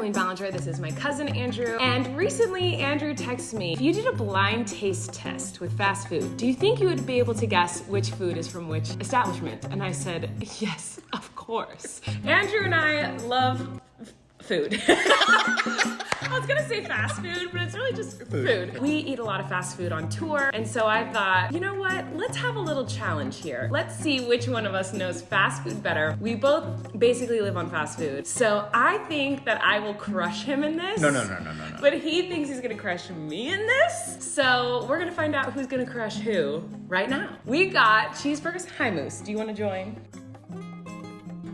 Colleen Ballinger. This is my cousin Andrew. And recently, Andrew texted me, if you did a blind taste test with fast food, do you think you would be able to guess which food is from which establishment? And I said, yes, of course. Andrew and I love food. I was gonna say fast food, but it's really just food. We eat a lot of fast food on tour, and so I thought, you know what? Let's have a little challenge here. Let's see which one of us knows fast food better. We both basically live on fast food, so I think that I will crush him in this. No. But he thinks he's gonna crush me in this, so we're gonna find out who's gonna crush who right now. We got cheeseburgers. Hi, Moose. Do you want to join?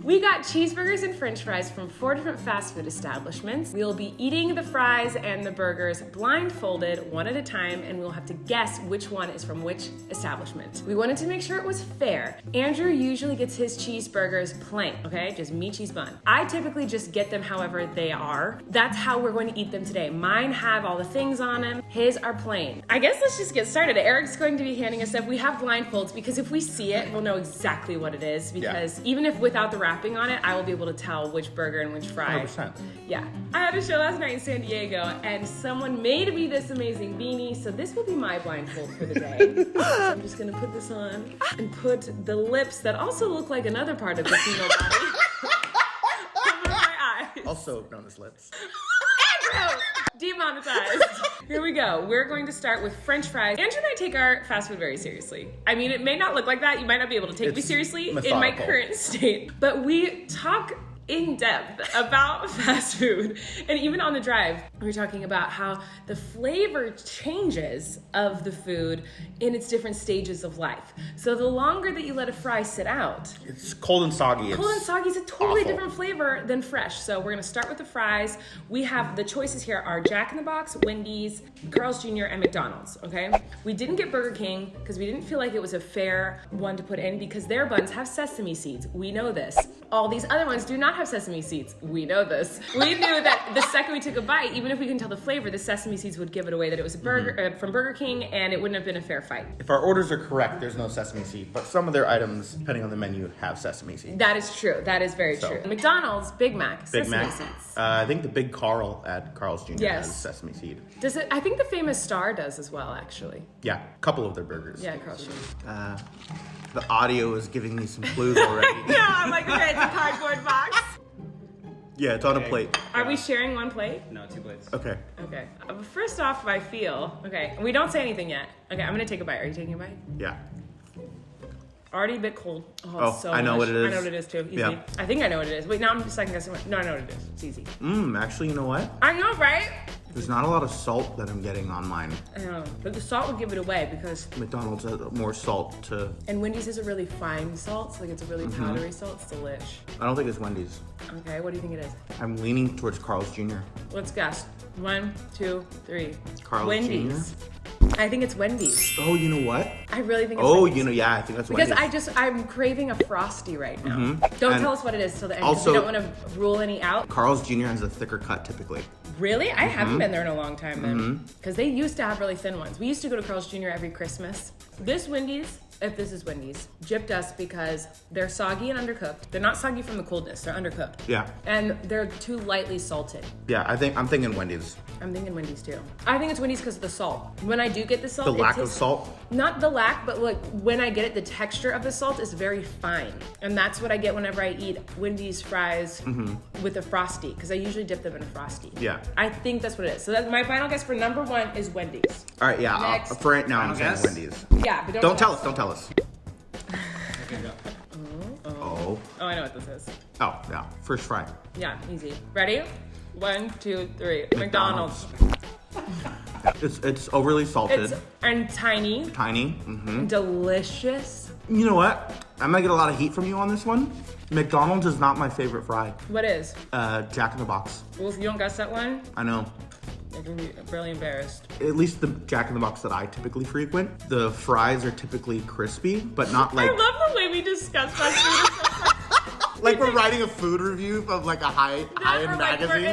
We got cheeseburgers and french fries from 4 different fast food establishments. We'll be eating the fries and the burgers blindfolded one at a time, and we'll have to guess which one is from which establishment. We wanted to make sure it was fair. Andrew usually gets his cheeseburgers plain, okay? Just meat, cheese, bun. I typically just get them however they are. That's how we're going to eat them today. Mine have all the things on them. His are plain. I guess let's just get started. Eric's going to be handing us stuff. We have blindfolds because if we see it, we'll know exactly what it is, because even if without the wrapping on it, I will be able to tell which burger and which fry. 100%. Yeah. I had a show last night in San Diego, and someone made me this amazing beanie, so this will be my blindfold for the day. So I'm just gonna put this on and put the lips that also look like another part of the female body over my eyes. Also known as lips. Andrew! Demonetized. Here we go. We're going to start with french fries. Andrew and I take our fast food very seriously. I mean, it may not look like that. You might not be able to take me seriously in my current state. But we talk in depth about fast food. And even on the drive, we were talking about how the flavor changes of the food in its different stages of life. So the longer that you let a fry sit out, it's cold and soggy. Cold and soggy is a totally different flavor than fresh. So we're gonna start with the fries. We have the choices here are Jack in the Box, Wendy's, Carl's Jr., and McDonald's, okay? We didn't get Burger King because we didn't feel like it was a fair one to put in because their buns have sesame seeds. We know this. All these other ones do not have sesame seeds. We know this. We knew that the second we took a bite, even if we can tell the flavor, the sesame seeds would give it away that it was a burger from Burger King, and it wouldn't have been a fair fight. If our orders are correct, there's no sesame seed, but some of their items, depending on the menu, have sesame seeds. That is true. That is very true. McDonald's, Big Mac, sesame seeds. I think the Big Carl at Carl's Jr. Yes. has sesame seed. Does it? I think the Famous Star does as well, actually. Yeah, a couple of their burgers. Yeah, Carl's Jr. The audio is giving me some clues already. No, I'm like, okay, it's a cardboard box. Yeah, it's on a plate. Are we sharing one plate? No, 2 plates. Okay. Okay. First off, I feel, okay, we don't say anything yet. Okay, I'm gonna take a bite. Are you taking a bite? Yeah. Already a bit cold. Oh, so I know what it is. I know what it is too. Easy. Yeah. I think I know what it is. Wait, now I'm just second guessing. No, I know what it is. It's easy. Actually, you know what? I know, right? There's not a lot of salt that I'm getting on mine. I know, but the salt would give it away because McDonald's has more salt to... And Wendy's is a really fine salt, so like it's a really powdery salt. It's delish. I don't think it's Wendy's. Okay, what do you think it is? I'm leaning towards Carl's Jr. Let's guess. 1, 2, 3. Carl's Wendy's. Jr.? I think it's Wendy's. Oh, you know what? I really think it's Wendy's. Yeah, I think that's because Wendy's. I'm craving a Frosty right now. Don't tell us what it is till the end. Also, we don't want to rule any out. Carl's Jr. has a thicker cut typically. Really? I haven't been there in a long time then. Because they used to have really thin ones. We used to go to Carl's Jr. every Christmas. This Wendy's, if this is Wendy's, gypped us because they're soggy and undercooked. They're not soggy from the coldness, they're undercooked. Yeah. And they're too lightly salted. Yeah, I'm thinking Wendy's. I'm thinking Wendy's too. I think it's Wendy's because of the salt. When I do get the salt, The lack of salt? Not the lack, but like when I get it, the texture of the salt is very fine. And that's what I get whenever I eat Wendy's fries with a Frosty, because I usually dip them in a Frosty. Yeah. I think that's what it is. So that's my final guess for number 1 is Wendy's. All right, yeah. Next. For right now, I'm Final saying guess? Wendy's. Yeah, but Don't tell us. Don't tell us. Okay, go. Oh. Oh, I know what this is. Oh, yeah. First fry. Yeah, easy. Ready? 1, 2, 3. McDonald's. It's overly salted. And tiny. Tiny. Delicious. You know what? I might get a lot of heat from you on this one. McDonald's is not my favorite fry. What is? Jack in the Box. Well, if you don't guess that one, I know. you're gonna be really embarrassed. At least the Jack in the Box that I typically frequent, the fries are typically crispy, but not like... I love the way we discuss fast food. Like we're writing a food review of like a high-end We're in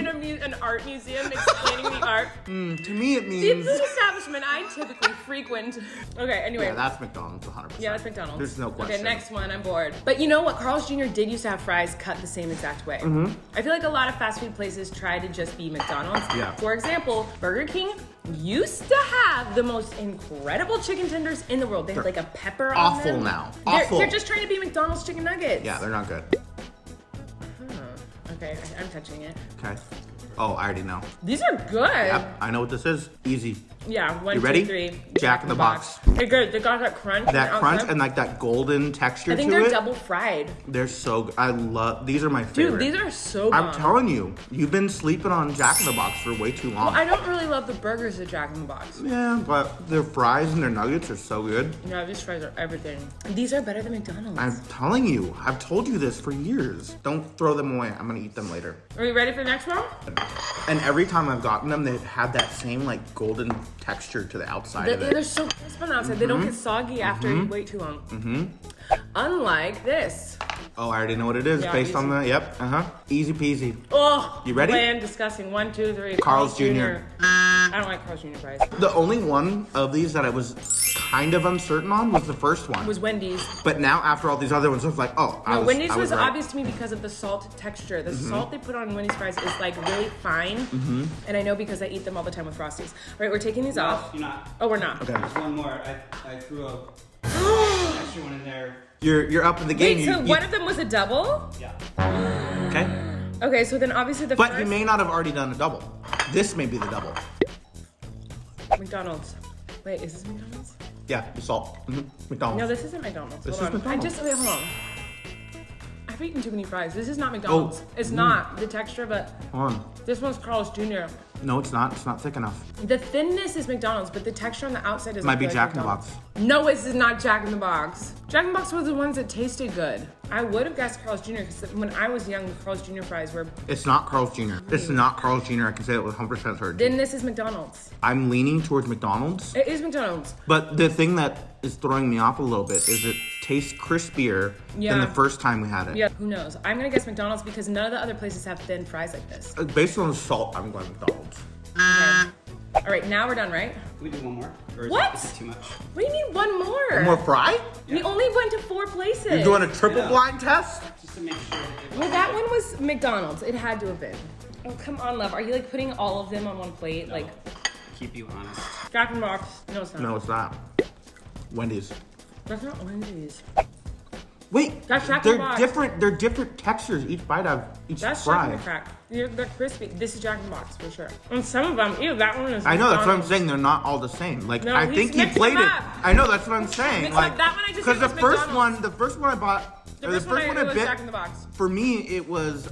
magazine. an art museum explaining the art. To me, it The means. food establishment I typically frequent. Okay, anyway. Yeah, that's McDonald's 100%. Yeah, that's McDonald's. There's no question. Okay, next one. I'm bored. But you know what? Carl's Jr. did used to have fries cut the same exact way. I feel like a lot of fast food places try to just be McDonald's. Yeah. For example, Burger King used to have the most incredible chicken tenders in the world. They have like a pepper on them. Awful now. They're, Awful. they're just trying to be McDonald's chicken nuggets. Yeah, they're not good. Okay, I'm touching it. Okay. Oh, I already know. These are good. Yep, I know what this is. Easy. Yeah, one, You ready? 2, 3. Jack in the Box. Hey, good. They got that crunch. on That the crunch outside. and like that golden texture I think to they're it. double fried. They're so good. I love. These are my favorite. Dude, these are so I'm bomb. telling you, you've been sleeping on Jack in the Box for way too long. Well, I don't really love the burgers at Jack in the Box. Yeah, but their fries and their nuggets are so good. No, these fries are everything. These are better than McDonald's. I'm telling you, I've told you this for years. Don't throw them away. I'm gonna eat them later. Are we ready for the next one? And every time I've gotten them, they've had that same like golden texture to the outside of it. They're so crisp on the outside. They don't get soggy after you wait too long. Unlike this. Oh, I already know what it is. Yeah, Based on easy. the, yep, Easy peasy. Oh, You ready? Bland, disgusting. 1, 2, 3. Carl's Jr. I don't like Carl's Jr. fries. The only one of these that I was kind of uncertain on was the first one. It was Wendy's. But now after all these other ones, I was like, oh, No, Wendy's I was right. obvious to me because of the salt texture. The salt they put on Wendy's fries is like really fine. And I know because I eat them all the time with Frosties. All right, we're taking these off. You're not. Oh, we're not. Okay. There's one more. I threw a extra one in there. You're up in the game. Wait, so one of them was a double? Yeah. Okay. Okay, so then obviously the But first... you may not have already done a double. This may be the double. McDonald's. Wait, is this McDonald's? Yeah, the salt. McDonald's. No, this isn't McDonald's. This Hold is on. McDonald's. Wait, hold on. I've eaten too many fries. This is not McDonald's. It's not the texture, but Hold on. this one's Carl's Jr. No, it's not. It's not thick enough. The thinness is McDonald's, but the texture on the outside is Might be like Jack in the McDonald's. Box. No, this is not Jack in the Box. Jack in the Box were the ones that tasted good. I would have guessed Carl's Jr. because when I was young, Carl's Jr. fries were. It's not Carl's Jr. It's not Carl's Jr. I can say it with 100% certainty. Then this is McDonald's. I'm leaning towards McDonald's. It is McDonald's. But the thing that is throwing me off a little bit is it tastes crispier than Yeah. the first time we had it. Yeah, who knows? I'm gonna guess McDonald's because none of the other places have thin fries like this. Based on the salt, I'm going McDonald's. Okay. All right, now we're done, right? Can we do one more? Or is What? Is it too much? What do you mean one more? More fry? We only went to 4 places. You're doing a triple Yeah. blind test? Just to make sure that it Well, that one was McDonald's. It had to have been. Oh, come on, love. Are you like putting all of them on one plate? Like keep you honest. Jack in the Box? No, it's not. No, it's not. Wendy's. That's not Wendy's. Wait, That's Jack in the they're Box. different. They're different textures. Each bite of each That's fry. Jack in the Crack. They're crispy. This is Jack in the Box for sure. And some of them, ew, that one is. I know, that's what I'm McDonald's. saying. They're not all the same. Like No, I he's think he mixed played them it. up. I know, that's what I'm saying. Mixed Like up. That one I just because said the was first McDonald's. one, the first one I bought, The or first one I was bit, Jack in the Box. for me it was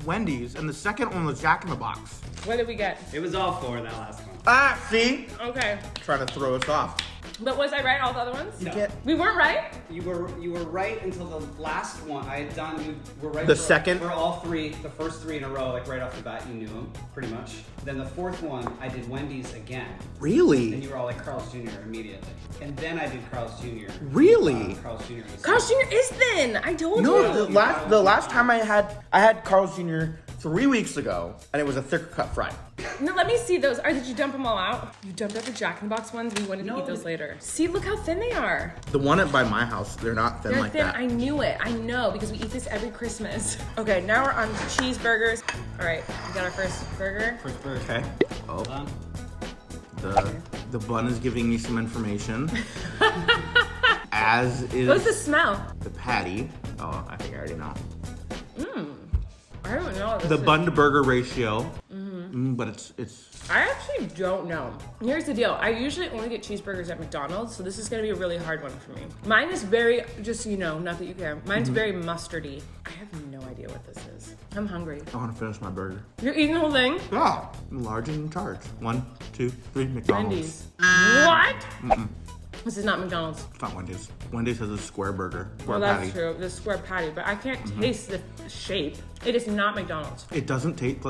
Wendy's, and the second one was Jack in the Box. What did we get? It was all 4 that last one. Ah, see, Okay. trying to throw us off. But was I right all the other ones? No. Get We weren't right? You were right until the last one. I had done. You were right. The for, second? For all 3, the first 3 in a row, like right off the bat, you knew them pretty much. Then the 4th one, I did Wendy's again, and really, you were all like Carl's Jr. immediately. And then I did Carl's Jr. Really? Carl's Jr. was- Carl's Jr. is thin. I told no. you. The last time I had Carl's Jr. 3 weeks ago, and it was a thicker cut fry. No, let me see those. Did you dump them all out? You dumped out the Jack in the Box ones. We wanted to No. eat those later. See, look how thin they are. The one at by my house, they're not thin They're like thin. that. I knew it. I know because we eat this every Christmas. Okay, now we're on cheeseburgers. All right, we got our first burger. First burger. Okay. Oh, Hold on. the bun is giving me some information. As is What's the smell? the patty. Oh, I think I already know. I don't know. The bun to burger ratio. But it's. I actually don't know. Here's the deal. I usually only get cheeseburgers at McDonald's, so this is gonna be a really hard one for me. Mine is very, just so you know, not that you care. Mine's very mustardy. I have no idea what this is. I'm hungry. I want to finish my burger. You're eating the whole thing? Yeah, I'm large and in charge. 1, 2, 3, McDonald's. Wendy's. What? This is not McDonald's. It's not Wendy's. Wendy's has a square burger. Square Well, that's patty. true. The square patty, but I can't taste the shape. It is not McDonald's. It doesn't taste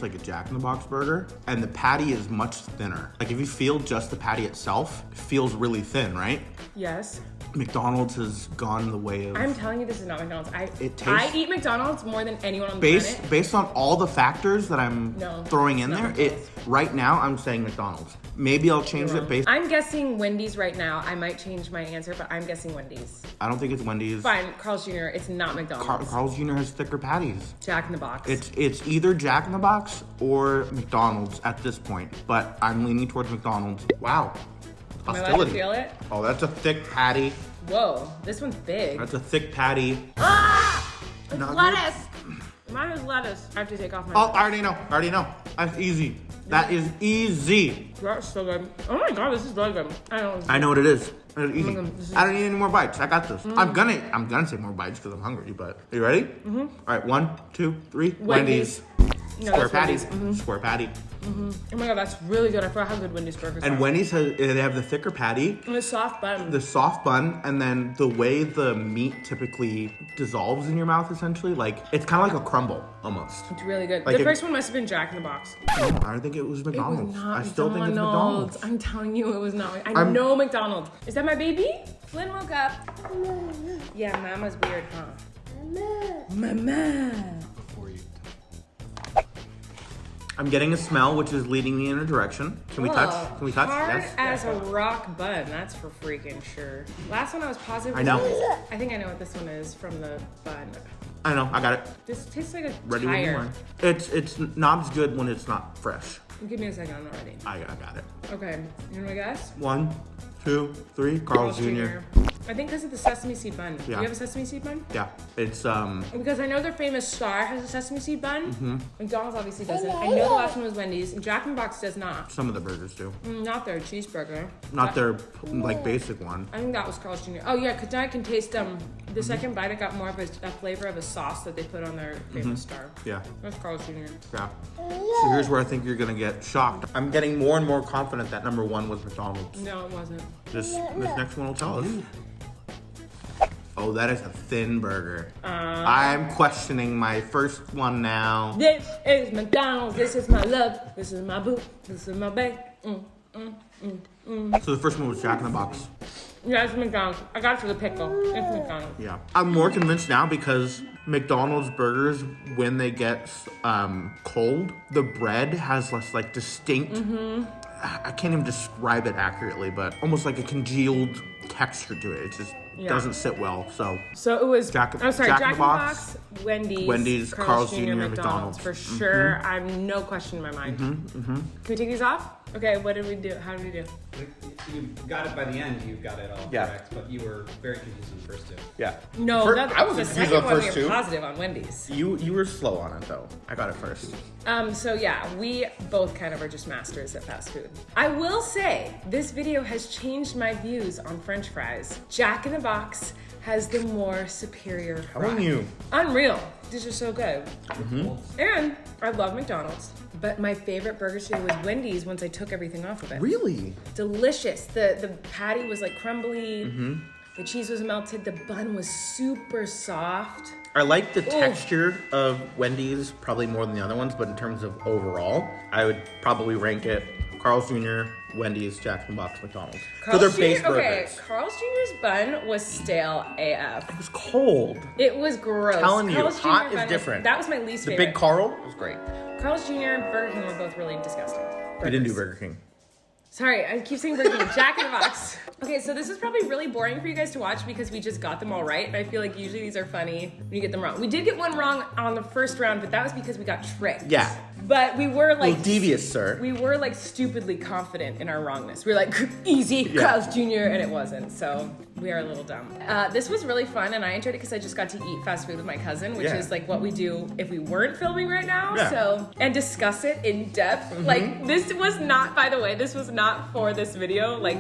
like a Jack in the Box burger, and the patty is much thinner. Like if you feel just the patty itself, it feels really thin, right? Yes. McDonald's has gone the way of. I'm telling you, this is not McDonald's. I tastes- eat McDonald's more than anyone on the planet. Based on all the factors that I'm No, throwing in it's there, not it McDonald's. right now I'm saying McDonald's. Maybe I'll change it based. I'm guessing Wendy's right now. I might change my answer, but I'm guessing Wendy's. I don't think it's Wendy's. Fine, Carl's Jr. It's not McDonald's. Carl's Jr. has thicker patties. Jack in the Box. It's either Jack in the Box or McDonald's at this point, but I'm leaning towards McDonald's. Wow. Am I allowed to Hostility. feel it? Oh, that's a thick patty. Whoa, this one's big. That's a thick patty. It's Not lettuce. Mine is lettuce. I have to take off my. Oh, I already know. That's easy. That is easy. That's so good. Oh my god, this is really good. I know what it is. It's easy. God, this is- I don't need any more bites. I got this. I'm gonna say more bites because I'm hungry. But are you ready? Mm-hmm. All right, 1, 2, 3. Wendy's. No, Square that's patty. Wendy's. Square patty. Oh my god, that's really good. I forgot how good Wendy's burgers And are. Wendy's they have the thicker patty, And the soft bun. the soft bun, and then the way the meat typically dissolves in your mouth, essentially, like it's kind of like a crumble almost. It's really good. Like the if- first one must have been Jack in the Box. No, I don't think it was It McDonald's. was not I still think it's McDonald's. I'm telling you, it was not. I know McDonald's. Is that my baby? Flynn woke up. Yeah, Mama's weird, huh? Mama. Before you. I'm getting a smell which is leading me in a direction. Can we touch? Can we touch? Hard Yes. as a rock bun. That's for freaking sure. Last one I was positive. I know. I think I know what this one is from the bun. I know. I got it. This tastes like a Ready when you tire. are. It's not as good when it's not fresh. Give me a second. I'm not ready. I got it. Okay. You want to guess? 1, 2, 3. Carl's Jr. I think because of the sesame seed bun. Do you Yeah. have a sesame seed bun? Yeah. It's Because I know their famous Star has a sesame seed bun. Mm-hmm. McDonald's obviously doesn't. I know the last one was Wendy's. And Jack in the Box does not. some of the burgers do. Not their cheeseburger. Not their like basic one. I think that was Carl's Jr. Oh yeah, because now I can taste Mm-hmm. the second bite. I got more of a flavor of a sauce that they put on their famous Star. Yeah. That's Carl's Jr. Yeah. So here's where I think you're gonna get shocked. I'm getting more and more confident that number 1 was McDonald's. No, it wasn't. This next one will tell us. Oh, that is a thin burger. I'm questioning my first one now. This is McDonald's. This is my love. This is my boo. This is my babe. So the first one was Jack in the Box. Yeah, it's McDonald's. I got it for the pickle. It's McDonald's. Yeah. I'm more convinced now because McDonald's burgers, when they get cold, the bread has less like distinct. I can't even describe it accurately, but almost like a congealed texture to it. It just doesn't sit well. So it was Jack in Jack the in the Box, Box, Wendy's, Carl's Jr., McDonald's for sure. I have no question in my mind. Can we take these off? Okay, what did we do? How did we do? You got it by the end. You got it all Yeah. correct, but you were very confused on the first two. Yeah. No, I was the confused second on one we first were two. positive on Wendy's. You were slow on it though. I got it first. So yeah, we both kind of are just masters at fast food. I will say, this video has changed my views on French fries. Jack in the Box has the more superior fry. Telling you. Unreal. These are so good. And I love McDonald's, but my favorite burger today was Wendy's once I took everything off of it. Really? Delicious. The patty was like crumbly. The cheese was melted. The bun was super soft. I like the texture of Wendy's probably more than the other ones, but in terms of overall, I would probably rank it Carl's Jr., Wendy's, Jack in the Box, McDonald's. For their base burgers. Okay, Carl's Jr.'s bun was stale AF. It was cold. It was gross. Telling you, Carl's Jr. hot is bun different. that was my least The favorite. big Carl was great. Carl's Jr. and Burger King were both really disgusting. We didn't do Burgers. Burger King. Sorry, I keep saying Burger King. Jack in the Box. Okay, so this is probably really boring for you guys to watch because we just got them all right. And I feel like usually these are funny when you get them wrong. We did get one wrong on the first round, but that was because we got tricked. Yeah. But we were A like little devious, sir. we were like stupidly confident in our wrongness. We were like, easy, Yeah. Carl's Jr., and it wasn't. So we are a little dumb. This was really fun, and I enjoyed it because I just got to eat fast food with my cousin, which Yeah. is like what we do if we weren't filming right now. Yeah. So, and discuss it in depth. Like, this was not, by the way, this was not for this video. Like,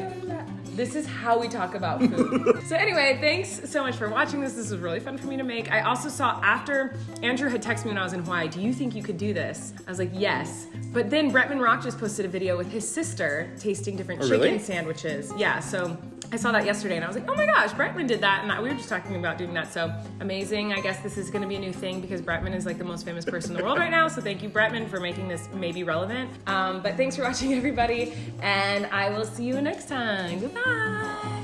this is how we talk about food. So anyway, thanks so much for watching this. This was really fun for me to make. I also saw after Andrew had texted me when I was in Hawaii, do you think you could do this? I was like, yes. But then Bretman Rock just posted a video with his sister tasting different chicken really? sandwiches. Yeah, so I saw that yesterday and I was like, oh my gosh, Bretman did that. And we were just talking about doing that. So amazing. I guess this is going to be a new thing because Bretman is like the most famous person in the world right now. So thank you, Bretman, for making this maybe relevant. But thanks for watching, everybody. And I will see you next time. Goodbye.